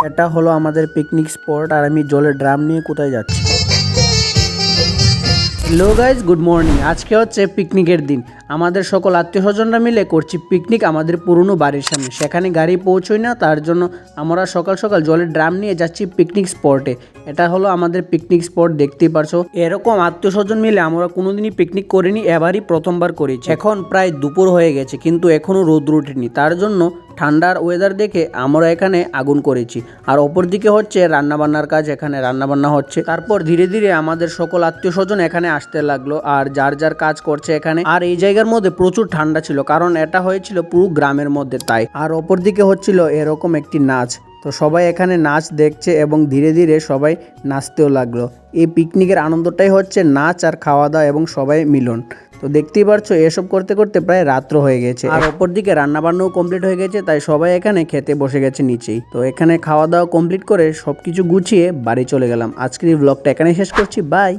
এটা হলো আমাদের পিকনিক স্পট আর আমি জলের ড্রাম নিয়ে কোথায় যাচ্ছি। Hello guys, good morning. আজকে হচ্ছে পিকনিকের দিন। আমাদের সকল আত্মীয় স্বজনরা মিলে করছি পিকনিক আমাদের পুরনো বাড়ির সামনে। সেখানে গাড়ি পৌঁছই না, তার জন্য আমরা সকাল সকাল জলের ড্রাম নিয়ে যাচ্ছি পিকনিক স্পটে। এটা হলো আমাদের পিকনিক স্পট, দেখতেই পারছো। এরকম আত্মীয় স্বজন মিলে আমরা কোনোদিনই পিকনিক করিনি, এবারই প্রথমবার করেছি। এখন প্রায় দুপুর হয়ে গেছে কিন্তু এখনও রোদ ওঠেনি, তার জন্য ঠান্ডার ওয়েদার দেখে আমরা এখানে আগুন করেছি। আর অপরদিকে হচ্ছে রান্নাবান্নার কাজ, এখানে রান্নাবান্না হচ্ছে। তারপর ধীরে ধীরে আমাদের সকল আত্মীয় স্বজন এখানে আসতে লাগলো আর যার যার কাজ করছে এখানে। আর এই জায়গার মধ্যে প্রচুর ঠান্ডা ছিল, কারণ এটা হয়েছিল পুরো গ্রামের মধ্যে, তাই। আর অপরদিকে হচ্ছিল এরকম একটি নাচ। তো সবাই এখানে নাচ দেখছে এবং ধীরে ধীরে সবাই নাচতেও লাগলো। এই পিকনিকের আনন্দটাই হচ্ছে নাচ আর খাওয়া দাওয়া এবং সবাই মিলন। তো দেখতেই পারছো এসব করতে করতে প্রায় রাত্র হয়ে গেছে আর অপরদিকে রান্নাবান্নাও কমপ্লিট হয়ে গেছে, তাই সবাই এখানে খেতে বসে গেছে নিচেই। তো এখানে খাওয়া দাওয়া কমপ্লিট করে সবকিছু গুছিয়ে বাড়ি চলে গেলাম। আজকের এই ব্লগটা এখানে শেষ করছি, বাই।